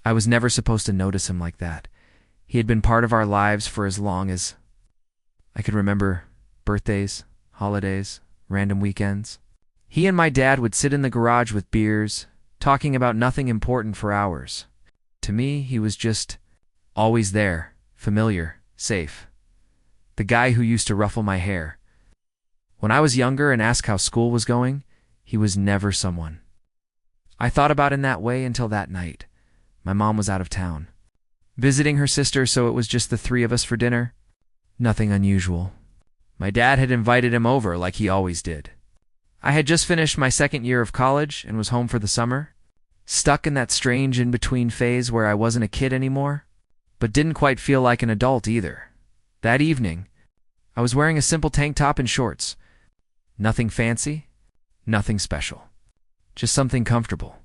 I was never supposed to notice him like that. He had been part of our lives for as long as I could remember: birthdays, holidays, random weekends. He and my dad would sit in the garage with beers, talking about nothing important for hours. To me, he was just always there, familiar, safe. The guy who used to ruffle my hair when I was younger and ask how school was going, he was never someone I thought about in that way until that night. My mom was out of town, visiting her sister, so it was just the three of us for dinner. Nothing unusual. My dad had invited him over like he always did. I had just finished my second year of college and was home for the summer, stuck in that strange in-between phase where I wasn't a kid anymore, but didn't quite feel like an adult either. That evening, I was wearing a simple tank top and shorts. Nothing fancy, nothing special, just something comfortable.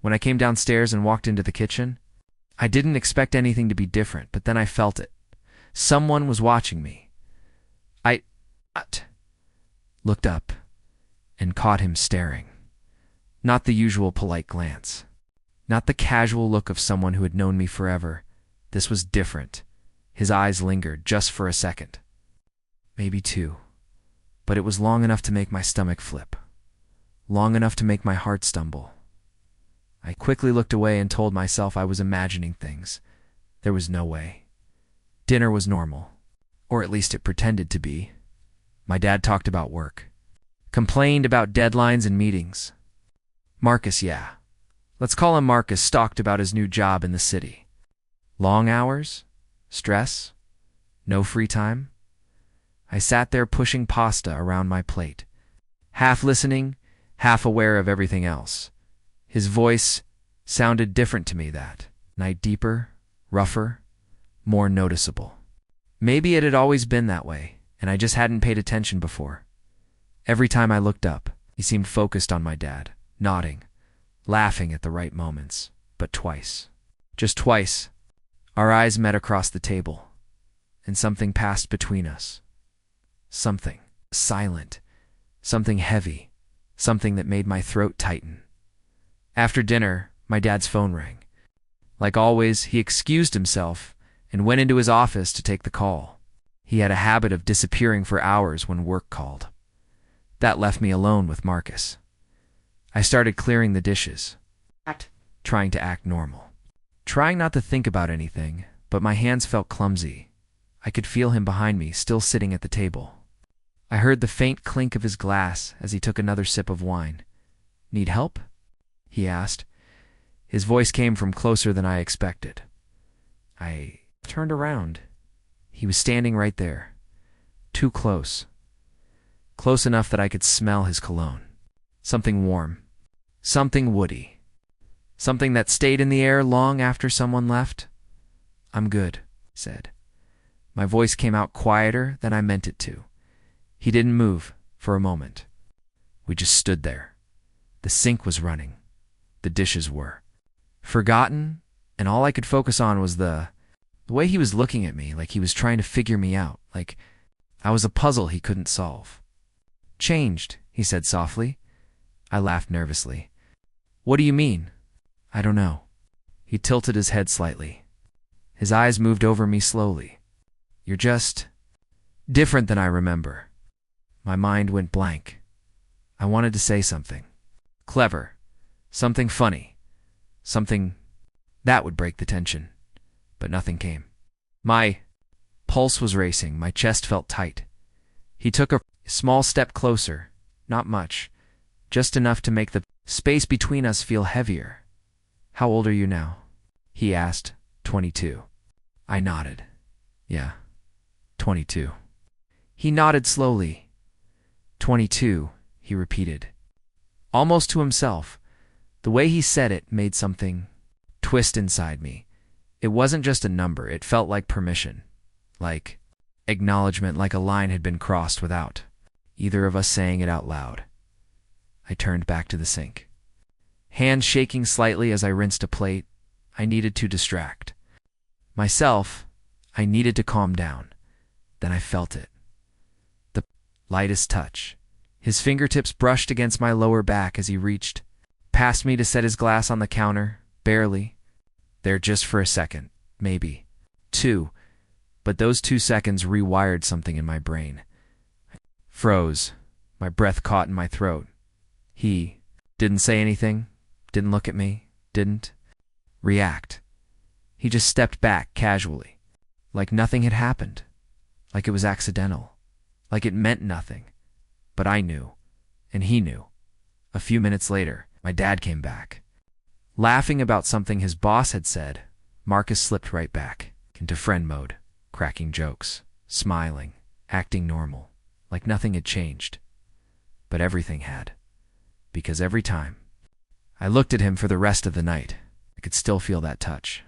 When I came downstairs and walked into the kitchen, I didn't expect anything to be different, but then I felt it. Someone was watching me. I looked up and caught him staring. Not the usual polite glance. Not the casual look of someone who had known me forever. This was different. His eyes lingered just for a second. Maybe two. But it was long enough to make my stomach flip. Long enough to make my heart stumble. I quickly looked away and told myself I was imagining things. There was no way. Dinner was normal. Or at least it pretended to be. My dad talked about work. Complained about deadlines and meetings. Marcus, yeah. Let's call him Marcus, talked about his new job in the city. Long hours? Stress? No free time? I sat there pushing pasta around my plate, half listening, half aware of everything else. His voice sounded different to me that night, deeper, rougher, more noticeable. Maybe it had always been that way, and I just hadn't paid attention before. Every time I looked up, he seemed focused on my dad, nodding, laughing at the right moments, but twice. Just twice, our eyes met across the table, and something passed between us. Something silent, something heavy, something that made my throat tighten. After dinner, my dad's phone rang. Like always, he excused himself and went into his office to take the call. He had a habit of disappearing for hours when work called. That left me alone with Marcus. I started clearing the dishes, trying to act normal, trying not to think about anything, but my hands felt clumsy. I could feel him behind me, still sitting at the table. I heard the faint clink of his glass as he took another sip of wine. "Need help?" he asked. His voice came from closer than I expected. I turned around. He was standing right there, too close. Close enough that I could smell his cologne. Something warm, something woody, something that stayed in the air long after someone left. "I'm good," he said. My voice came out quieter than I meant it to. He didn't move for a moment. We just stood there. The sink was running. The dishes were forgotten, and all I could focus on was the way he was looking at me, like he was trying to figure me out, like I was a puzzle he couldn't solve. "Changed," he said softly. I laughed nervously. "What do you mean?" "I don't know." He tilted his head slightly. His eyes moved over me slowly. "You're just different than I remember." My mind went blank. I wanted to say something clever, something funny, something that would break the tension, but nothing came. My pulse was racing, my chest felt tight. He took a small step closer, not much, just enough to make the space between us feel heavier. "How old are you now?" he asked. 22. I nodded. "Yeah, 22. He nodded slowly. 22, he repeated, almost to himself. The way he said it made something twist inside me. It wasn't just a number, it felt like permission, like acknowledgement, like a line had been crossed without either of us saying it out loud. I turned back to the sink, hands shaking slightly as I rinsed a plate. I needed to distract myself. I needed to calm down. Then I felt it. The lightest touch. His fingertips brushed against my lower back as he reached past me to set his glass on the counter, barely, there just for a second, maybe. 2. But those 2 seconds rewired something in my brain. Froze. My breath caught in my throat. He didn't say anything, didn't look at me, didn't react. He just stepped back casually, like nothing had happened, like it was accidental, like it meant nothing. But I knew, and he knew. A few minutes later, my dad came back. Laughing about something his boss had said, Marcus slipped right back into friend mode, cracking jokes, smiling, acting normal, like nothing had changed. But everything had. Because every time I looked at him for the rest of the night, I could still feel that touch,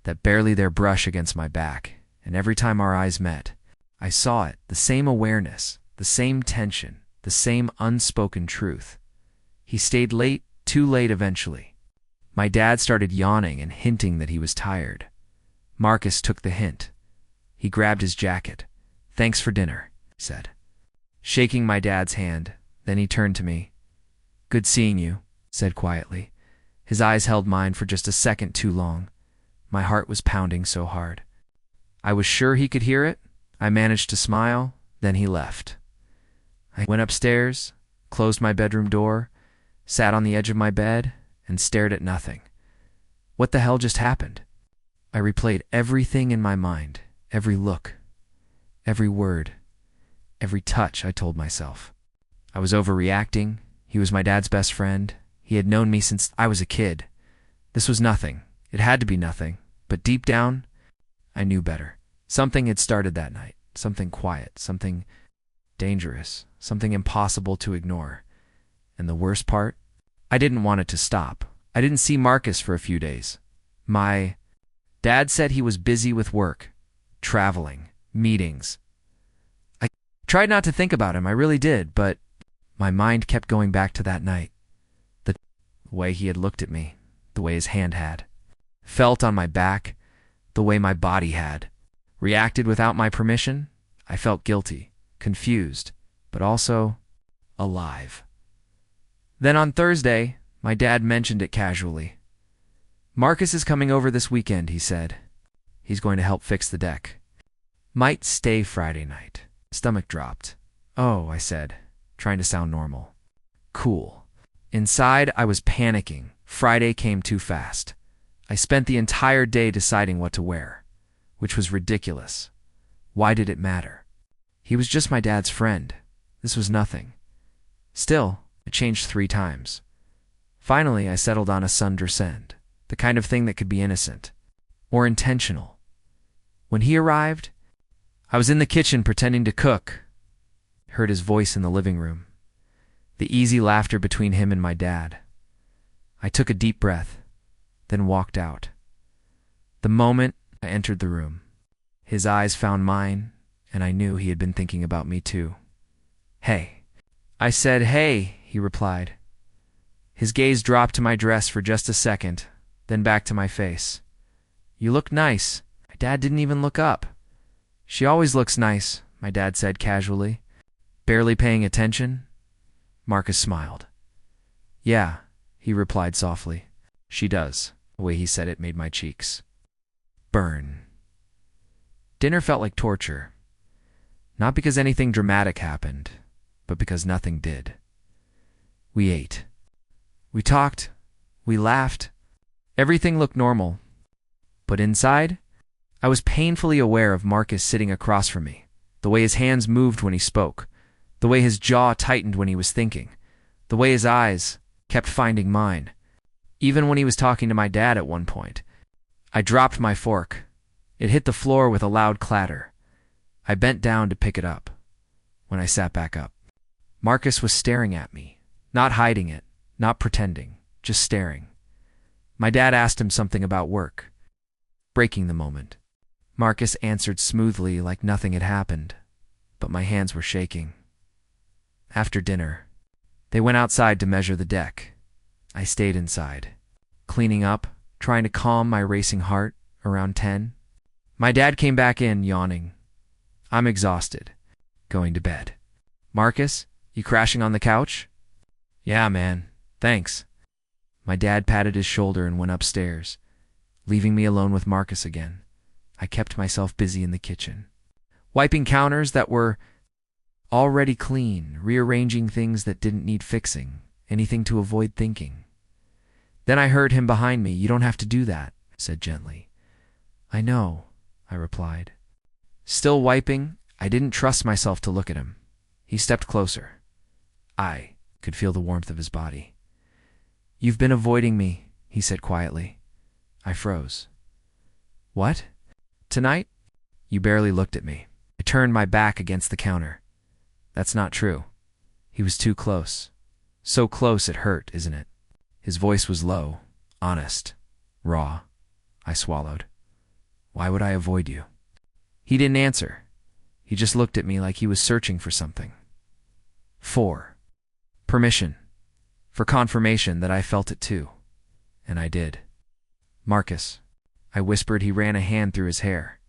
that barely there brush against my back, and every time our eyes met, I saw it, the same awareness, the same tension, the same unspoken truth. He stayed late, too late eventually. My dad started yawning and hinting that he was tired. Marcus took the hint. He grabbed his jacket. "Thanks for dinner," he said, shaking my dad's hand. Then he turned to me. "Good seeing you," said quietly. His eyes held mine for just a second too long. My heart was pounding so hard. I was sure he could hear it. I managed to smile. Then he left. I went upstairs, closed my bedroom door, sat on the edge of my bed, and stared at nothing. What the hell just happened? I replayed everything in my mind, every look, every word, every touch, I told myself. I was overreacting. He was my dad's best friend. He had known me since I was a kid. This was nothing. It had to be nothing. But deep down, I knew better. Something had started that night. Something quiet. Something dangerous. Something impossible to ignore. And the worst part? I didn't want it to stop. I didn't see Marcus for a few days. My dad said he was busy with work, traveling, meetings. I tried not to think about him. I really did, but my mind kept going back to that night. The way he had looked at me, the way his hand had, felt on my back, the way my body had, reacted without my permission. I felt guilty, confused, but also alive. Then on Thursday, my dad mentioned it casually. "Marcus is coming over this weekend," he said. "He's going to help fix the deck. Might stay Friday night." Stomach dropped. "Oh," I said, trying to sound normal. Cool. Inside, I was panicking. Friday came too fast. I spent the entire day deciding what to wear, which was ridiculous. Why did it matter? He was just my dad's friend. This was nothing. Still, I changed 3 times. Finally, I settled on a sundresend, the kind of thing that could be innocent or intentional. When he arrived, I was in the kitchen pretending to cook. Heard his voice in the living room, the easy laughter between him and my dad. I took a deep breath, then walked out. The moment I entered the room, his eyes found mine, and I knew he had been thinking about me too. "Hey." I said, "Hey," he replied. His gaze dropped to my dress for just a second, then back to my face. "You look nice." My dad didn't even look up. "She always looks nice," my dad said casually. Barely paying attention, Marcus smiled. "Yeah," he replied softly. "She does." The way he said it made my cheeks burn. Dinner felt like torture. Not because anything dramatic happened, but because nothing did. We ate. We talked. We laughed. Everything looked normal. But inside, I was painfully aware of Marcus sitting across from me, the way his hands moved when he spoke, the way his jaw tightened when he was thinking, the way his eyes kept finding mine. Even when he was talking to my dad at one point, I dropped my fork. It hit the floor with a loud clatter. I bent down to pick it up. When I sat back up, Marcus was staring at me, not hiding it, not pretending, just staring. My dad asked him something about work. Breaking the moment, Marcus answered smoothly like nothing had happened, but my hands were shaking. After dinner, they went outside to measure the deck. I stayed inside, cleaning up, trying to calm my racing heart around 10. My dad came back in, yawning. I'm exhausted. Going to bed. "Marcus, you crashing on the couch?" "Yeah, man. Thanks." My dad patted his shoulder and went upstairs. leaving me alone with Marcus again. I kept myself busy in the kitchen, wiping counters that were already clean, rearranging things that didn't need fixing, anything to avoid thinking. Then I heard him behind me. "You don't have to do that," I said gently. "I know," I replied. Still wiping, I didn't trust myself to look at him. He stepped closer. I could feel the warmth of his body. "You've been avoiding me," he said quietly. I froze. "What? Tonight?" "You barely looked at me." I turned my back against the counter. "That's not true." He was too close. So close it hurt, isn't it? His voice was low, honest, raw. I swallowed. "Why would I avoid you?" He didn't answer. He just looked at me like he was searching for something. For permission. For confirmation that I felt it too. And I did. "Marcus," I whispered. He ran a hand through his hair.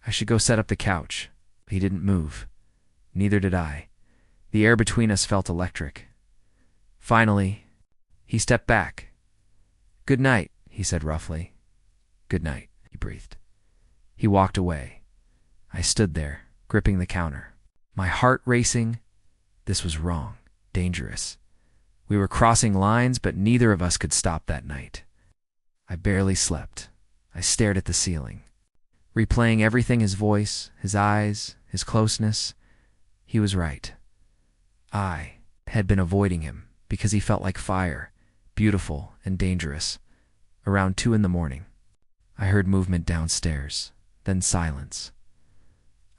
"I should go set up the couch." He didn't move. Neither did I. The air between us felt electric. Finally, he stepped back. "Good night," he said roughly. "Good night," he breathed. He walked away. I stood there, gripping the counter, my heart racing. This was wrong, dangerous. We were crossing lines, but neither of us could stop that night. I barely slept. I stared at the ceiling, replaying everything: his voice, his eyes, his closeness. He was right. I had been avoiding him because he felt like fire, beautiful and dangerous. Around 2 a.m, I heard movement downstairs, then silence.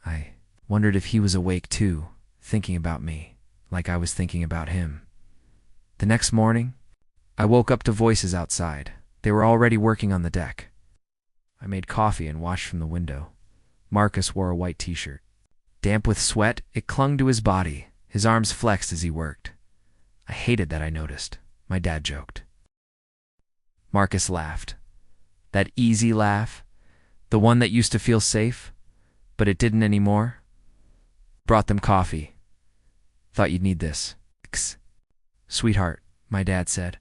I wondered if he was awake too, thinking about me, like I was thinking about him. The next morning, I woke up to voices outside. They were already working on the deck. I made coffee and watched from the window. Marcus wore a white t-shirt. Damp with sweat, it clung to his body. His arms flexed as he worked. I hated that I noticed. My dad joked. Marcus laughed. That easy laugh, the one that used to feel safe, but it didn't anymore. Brought them coffee. "Thought you'd need this." "Sweetheart," my dad said.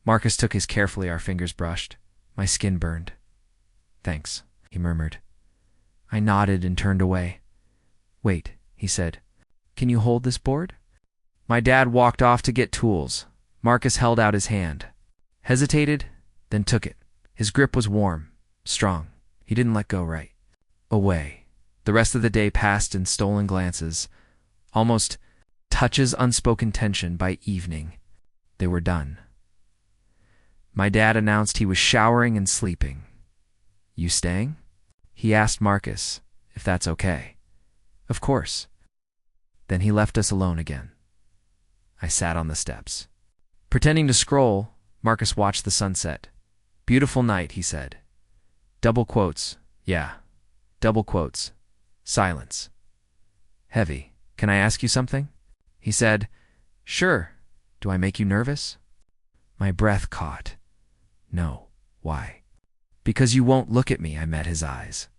Marcus took his carefully, our fingers brushed. My skin burned. "Thanks," he murmured. I nodded and turned away. "Wait," he said. "Can you hold this board?" My dad walked off to get tools. Marcus held out his hand, hesitated, then took it. His grip was warm, strong. He didn't let go right away. The rest of the day passed in stolen glances, almost touches, unspoken tension. By evening, they were done. My dad announced he was showering and sleeping. "You staying?" He asked Marcus if that's okay. "Of course." Then he left us alone again. I sat on the steps. Pretending to scroll, Marcus watched the sunset. "Beautiful night," he said. Double quotes. Yeah. Double quotes. Silence. Heavy. "Can I ask you something?" He said. "Sure. Do I make you nervous?" My breath caught. "No. Why?" "Because you won't look at me." I met his eyes.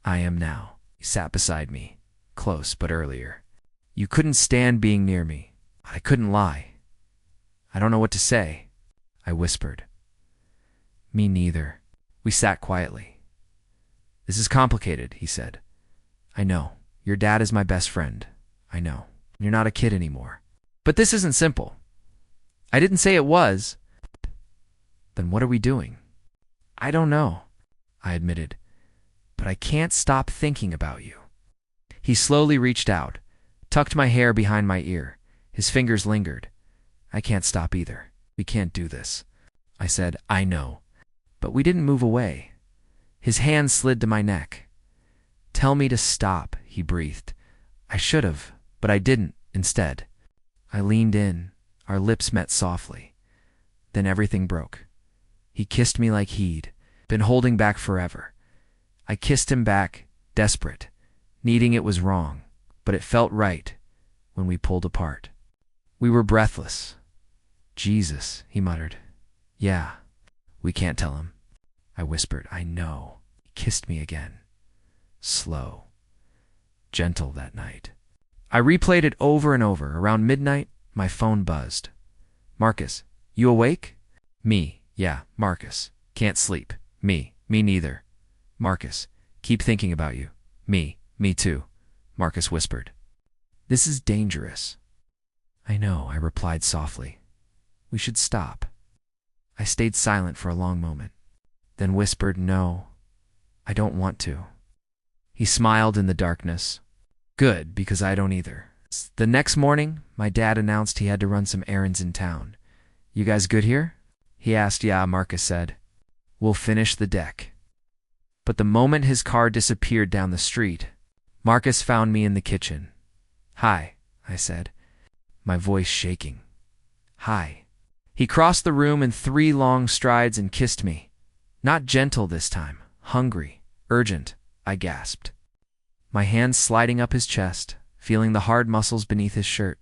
"I am now." He sat beside me, close but earlier. "You couldn't stand being near me." I couldn't lie. "I don't know what to say," I whispered. "Me neither." We sat quietly. "This is complicated," he said. "I know. Your dad is my best friend. I know. You're not a kid anymore. But this isn't simple." "I didn't say it was." "Then what are we doing?" "I don't know," I admitted. "But I can't stop thinking about you." He slowly reached out, tucked my hair behind my ear. His fingers lingered. "I can't stop either. We can't do this." I said, "I know." But we didn't move away. His hand slid to my neck. "Tell me to stop," he breathed. I should have, but I didn't. Instead, I leaned in. Our lips met softly. Then everything broke. He kissed me like he'd been holding back forever. I kissed him back, desperate. Needing it was wrong, but it felt right when we pulled apart. We were breathless. "Jesus," he muttered. "Yeah." "We can't tell him." I whispered. "I know." He kissed me again. Slow. Gentle that night. I replayed it over and over. Around midnight, my phone buzzed. "Marcus, you awake?" Me. "Yeah, Marcus. Can't sleep." Me neither. Marcus, keep thinking about you. Me too, Marcus whispered. This is dangerous. I know, I replied softly. We should stop. I stayed silent for a long moment, then whispered, no, I don't want to. He smiled in the darkness. Good, because I don't either. The next morning, my dad announced he had to run some errands in town. You guys good here? He asked. Yeah, Marcus said. We'll finish the deck. But the moment his car disappeared down the street, Marcus found me in the kitchen. Hi, I said, my voice shaking. Hi. He crossed the room in 3 long strides and kissed me. Not gentle this time, hungry, urgent, I gasped. My hands sliding up his chest, feeling the hard muscles beneath his shirt.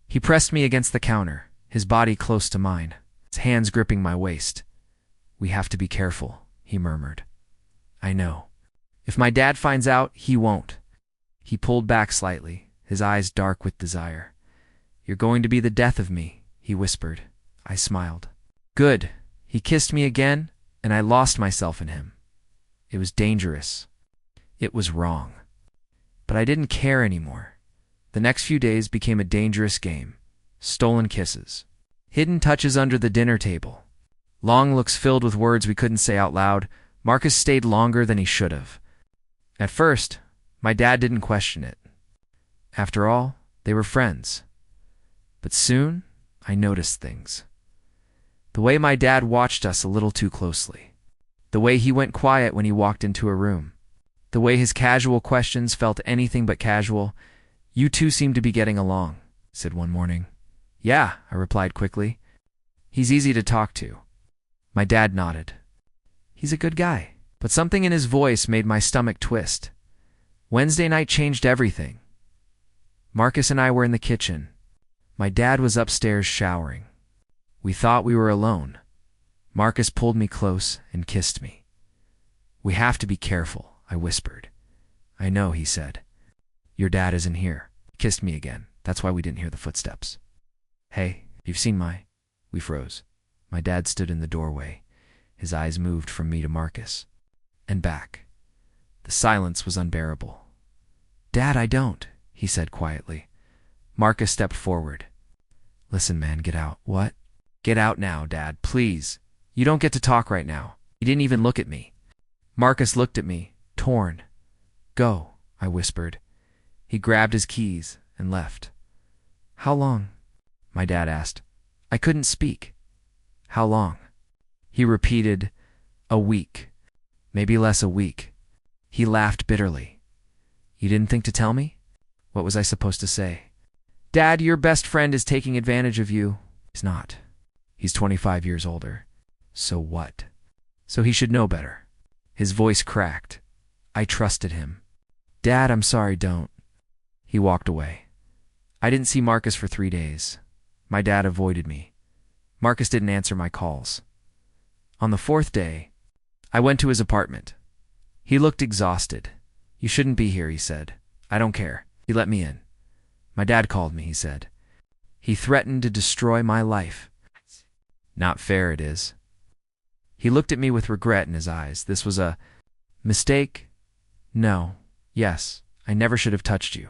He pressed me against the counter, his body close to mine, his hands gripping my waist. We have to be careful, he murmured. I know. If my dad finds out, he won't. He pulled back slightly, his eyes dark with desire. You're going to be the death of me, he whispered. I smiled. Good. He kissed me again, and I lost myself in him. It was dangerous. It was wrong. But I didn't care anymore. The next few days became a dangerous game. Stolen kisses. Hidden touches under the dinner table. Long looks filled with words we couldn't say out loud. Marcus stayed longer than he should have. At first, my dad didn't question it. After all, they were friends. But soon, I noticed things. The way my dad watched us a little too closely. The way he went quiet when he walked into a room. The way his casual questions felt anything but casual. You two seem to be getting along, said one morning. Yeah, I replied quickly. He's easy to talk to. My dad nodded. He's a good guy. But something in his voice made my stomach twist. Wednesday night changed everything. Marcus and I were in the kitchen. My dad was upstairs showering. We thought we were alone. Marcus pulled me close and kissed me. We have to be careful, I whispered. I know, he said. Your dad isn't here. He kissed me again. That's why we didn't hear the footsteps. Hey, you've seen my... We froze. My dad stood in the doorway. His eyes moved from me to Marcus. And back. The silence was unbearable. Dad, I don't, he said quietly. Marcus stepped forward. Listen, man, get out. What? Get out now, Dad, please. You don't get to talk right now. He didn't even look at me. Marcus looked at me, torn. Go, I whispered. He grabbed his keys and left. How long? My dad asked. I couldn't speak. How long? He repeated, a week. Maybe less a week. He laughed bitterly. You didn't think to tell me? What was I supposed to say? Dad, your best friend is taking advantage of you. He's not. He's 25 years older. So what? So he should know better. His voice cracked. I trusted him. Dad, I'm sorry, don't. He walked away. I didn't see Marcus for 3 days. My dad avoided me. Marcus didn't answer my calls. On the 4th day, I went to his apartment. He looked exhausted. You shouldn't be here, he said. I don't care. He let me in. My dad called me, he said. He threatened to destroy my life. Not fair, it is. He looked at me with regret in his eyes. This was a mistake? No. Yes. I never should have touched you.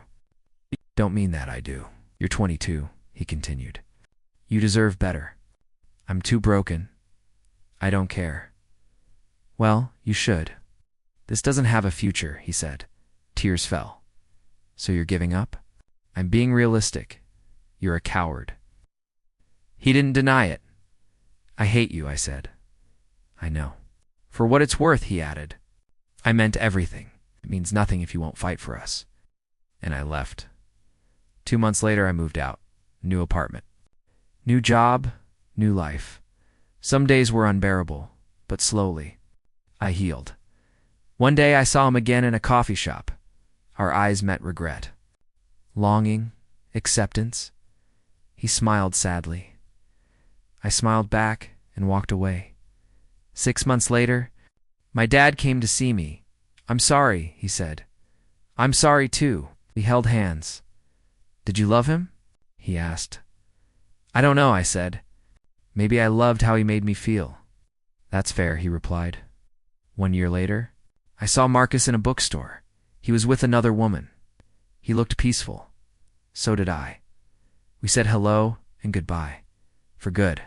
Don't mean that, I do. You're 22, he continued. You deserve better. I'm too broken. I don't care. Well, you should. This doesn't have a future, he said. Tears fell. So you're giving up? I'm being realistic. You're a coward. He didn't deny it. I hate you, I said. I know. For what it's worth, he added. I meant everything. It means nothing if you won't fight for us. And I left. 2 months later, I moved out. New apartment. New job, new life. Some days were unbearable, but slowly, I healed. One day I saw him again in a coffee shop. Our eyes met regret. Longing, acceptance. He smiled sadly. I smiled back and walked away. 6 months later, my dad came to see me. I'm sorry, he said. I'm sorry too. We held hands. Did you love him? He asked. I don't know, I said. Maybe I loved how he made me feel. That's fair, he replied. 1 year later, I saw Marcus in a bookstore. He was with another woman. He looked peaceful. So did I. We said hello and goodbye. For good.